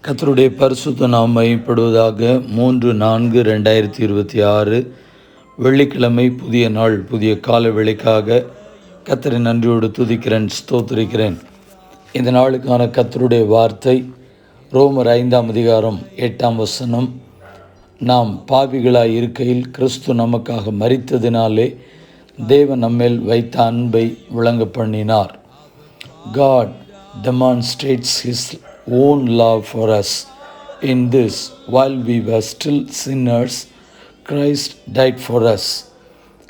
கர்த்தருடைய பரிசுத்த நாமம் மகிமைப்படுவதாக. 3/4/2026 வெள்ளிக்கிழமை, புதிய நாள், புதிய கால வேளைக்காக கர்த்தரை நன்றியோடு துதிக்கிறேன், ஸ்தோத்திரிக்கிறேன். இந்த நாளுக்கான கர்த்தருடைய வார்த்தை ரோமர் 5:8 நாம் பாவிகளாய் இருக்கையில் கிறிஸ்து நமக்காக மரித்ததினாலே தேவன் நம்மேல் வைத்த அன்பை விளங்க பண்ணினார். God demonstrates His own love for us in this: while we were still sinners, Christ died for us.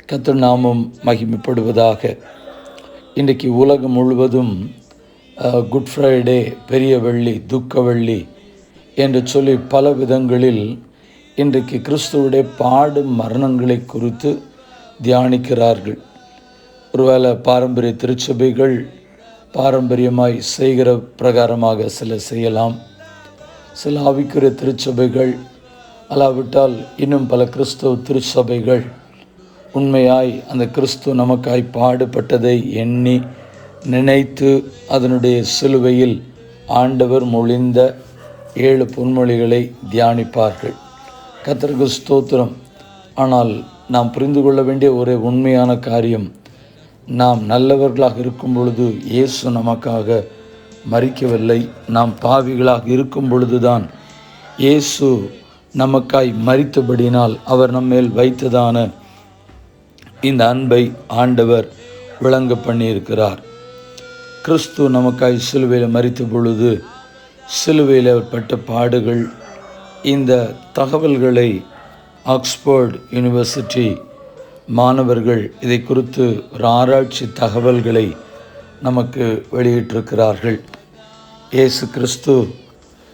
கர்த்தர் நாமம் மகிமைப்படுவதாக. இன்றைக்கு உலகம் முழுவதும் குட் ஃப்ரைடே, பெரிய வெள்ளி, துக்க வெள்ளி என்று சொல்லி பல விதங்களில் இன்றைக்கு கிறிஸ்துவுடைய பாடு மரணங்களை குறித்து தியானிக்கிறார்கள். ஒருவேளை பாரம்பரிய திருச்சபைகள் பாரம்பரியமாய் செய்கிற பிரகாரமாக சில செய்யலாம். சில ஆவிக்குரிய திருச்சபைகள், அல்லாவிட்டால் இன்னும் பல கிறிஸ்துவ திருச்சபைகள் உண்மையாய் அந்த கிறிஸ்து நமக்காய் பாடுபட்டதை எண்ணி நினைத்து அதனுடைய சிலுவையில் ஆண்டவர் மொழிந்த 7 பொன்மொழிகளை தியானிப்பார்கள். கர்த்தருக்கு ஸ்தோத்திரம். ஆனால் நாம் புரிந்து கொள்ள வேண்டிய ஒரு உண்மையான காரியம், நாம் நல்லவர்களாக இருக்கும் பொழுது இயேசு நமக்காக மரிக்கவில்லை. நாம் பாவிகளாக இருக்கும் பொழுதுதான் இயேசு நமக்காய் மரித்தபடினால் அவர் நம்மேல் வைத்ததான இந்த அன்பை ஆண்டவர் விளங்க பண்ணியிருக்கிறார். கிறிஸ்து நமக்காய் சிலுவையில் மரித்த பொழுது சிலுவையில் பட்ட பாடுகள், இந்த தகவல்களை ஆக்ஸ்போர்ட் யூனிவர்சிட்டி மாணவர்கள் இதை குறித்து ஒரு ஆராய்ச்சி தகவல்களை நமக்கு வெளியிட்டிருக்கிறார்கள். இயேசு கிறிஸ்து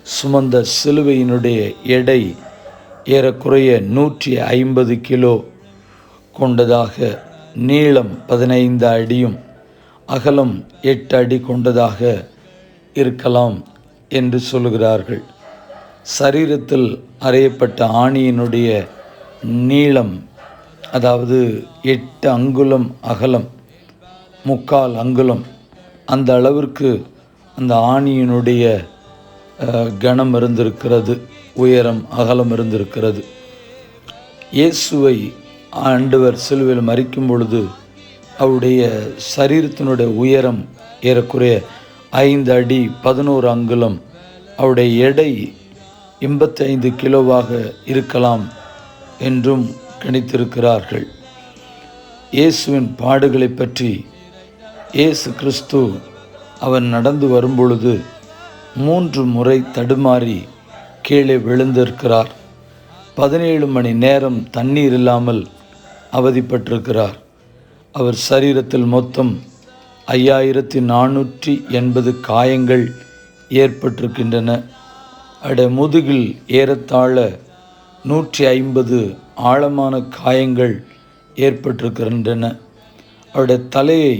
சுமந்த சிலுவையினுடைய எடை ஏறக்குறைய 150 கிலோ கொண்டதாக, நீளம் 15 அடியும் அகலம் 8 அடி கொண்டதாக இருக்கலாம் என்று சொல்லுகிறார்கள். சரீரத்தில் அறையப்பட்ட ஆணியினுடைய நீளம், அதாவது 8 அங்குலம் அகலம், 3/4 அங்குலம், அந்த அளவிற்கு அந்த ஆணியினுடைய கனம் இருந்திருக்கிறது, உயரம் அகலம் இருந்திருக்கிறது. இயேசுவை ஆண்டவர் சிலுவையில் மரிக்கும் பொழுது அவருடைய சரீரத்தினுடைய உயரம் ஏறக்குறைய 5 அடி 11 அங்குலம், அவருடைய எடை 85 கிலோவாக இருக்கலாம் என்றும் கணித்திருக்கிறார்கள். இயேசுவின் பாடுகளை பற்றி, இயேசு கிறிஸ்து அவர் நடந்து வரும்பொழுது 3 முறை தடுமாறி கீழே விழுந்திருக்கிறார். 17 மணி நேரம் தண்ணீர் இல்லாமல் அவதிப்பட்டிருக்கிறார். அவர் சரீரத்தில் மொத்தம் 5480 காயங்கள் ஏற்பட்டிருக்கின்றன. முதுகில் ஏறத்தாழ 150 ஆழமான காயங்கள் ஏற்பட்டிருக்கின்றன. அவருடைய தலையை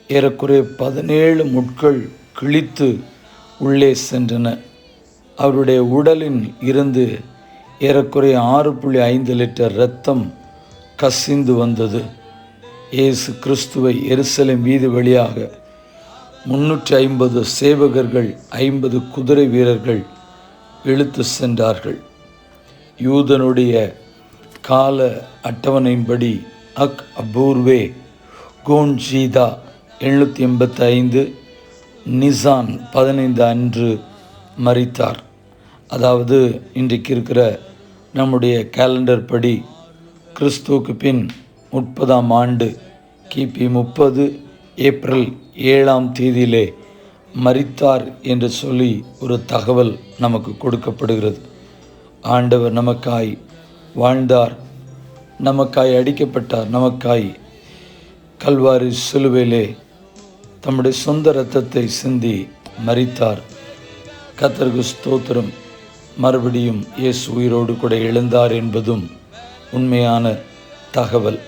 ஏறக்குறைய 17 முட்கள் கிழித்து உள்ளே சென்றன. அவருடைய உடலில் இருந்து ஏறக்குறைய 6.5 லிட்டர் இரத்தம் கசிந்து வந்தது. இயேசு கிறிஸ்துவை எருசலேம் வீதி வழியாக 350 சேவகர்கள், 50 குதிரை வீரர்கள் இழுத்து சென்றார்கள். யூதனுடைய கால அட்டவணையின்படி அபூர்வே கோன்ஜீதா 785 நிசான் 15 அன்று மரித்தார். அதாவது இன்றைக்கு இருக்கிற நம்முடைய கேலண்டர் படி கிறிஸ்துவுக்கு பின் 30ஆம் ஆண்டு கிபி 30 ஏப்ரல் 7ஆம் தேதியிலே மரித்தார் என்று சொல்லி ஒரு தகவல் நமக்கு கொடுக்கப்படுகிறது. ஆண்டவர் நமக்காய் வாழ்ந்தார், நமக்காய் அடிக்கப்பட்டார், நமக்காய் கல்வாரி சிலுவையிலே தம்முடைய சொந்த இரத்தத்தை சிந்தி மரித்தார். கர்த்தருக்கு ஸ்தோத்திரம். மறுபடியும் இயேசு உயிரோடு கூட எழுந்தார் என்பதும் உண்மையான தகவல்.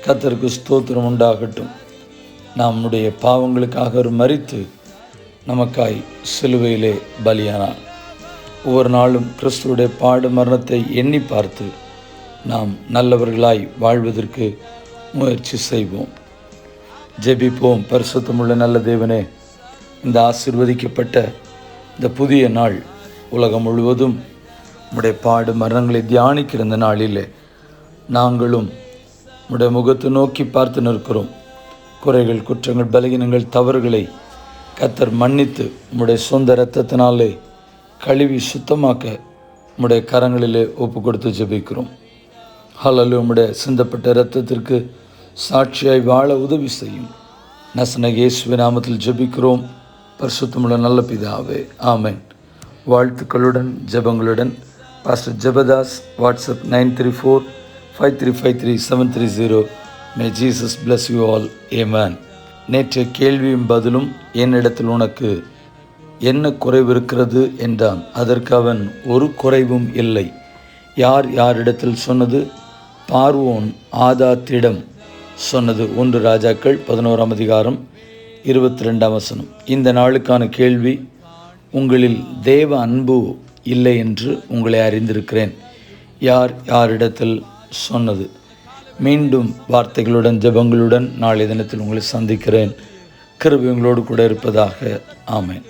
கர்த்தருக்கு ஸ்தோத்திரம் உண்டாகட்டும். நம்முடைய பாவங்களுக்காக அவர் மரித்து நமக்காய் சிலுவையிலே பலியானார். ஒவ்வொரு நாளும் கிறிஸ்துவுடைய பாடு மரணத்தை எண்ணி பார்த்து நாம் நல்லவர்களாய் வாழ்வதற்கு முயற்சி செய்வோம். ஜெபிப்போம். பரிசுத்தமுள்ள நல்ல தேவனே, இந்த ஆசீர்வதிக்கப்பட்ட இந்த புதிய நாள் உலகம் முழுவதும் உம்முடைய பாடு மரணங்களை தியானிக்கிற இந்த நாளில் நாங்களும் உம்முடைய முகத்தை நோக்கி பார்த்து நிற்கிறோம். குறைகள், குற்றங்கள், பலகீனங்கள், தவறுகளை கர்த்தர் மன்னித்து உம்முடைய சொந்த இரத்தத்தினாலே கழுவி சுத்தமாக்க உம்முடைய கரங்களிலே ஒப்பு கொடுத்து ஜெபிக்கிறோம். ஹல்லேலூயா. உம்முடைய சிந்தப்பட்ட இரத்தத்திற்கு சாட்சியாய் வாழ உதவி செய்யும். நசரேயனாகிய இயேசுவின் நாமத்தில் ஜெபிக்கிறோம் பரிசுத்தமுள்ள நல்ல பிதாவே, ஆமென். வாழ்த்துக்களுடன் ஜெபங்களுடன் pastor Jebadas. WhatsApp 9345353730. May Jesus bless you all. ஆமென். நேற்றைய கேள்வியும் பதிலும், என்னிடத்தில் உனக்கு என்ன குறைவு இருக்கிறது என்றான். அதற்கு அவன், ஒரு குறைவும் இல்லை. யார் யாரிடத்தில் சொன்னது? பார்வோன் ஆதாத்திடம் சொன்னது. 1 ராஜாக்கள் 11ஆம் அதிகாரம் 22ஆம் வசனம். இந்த நாளுக்கான கேள்வி, உங்களில் தேவ அன்பு இல்லை என்று உங்களை அறிந்திருக்கிறேன். யார் யாரிடத்தில் சொன்னது? மீண்டும் வார்த்தைகளுடன் ஜெபங்களுடன் நாளை தினத்தில் உங்களை சந்திக்கிறேன். கிருபை உங்களோடு கூட இருப்பதாக. ஆமென்.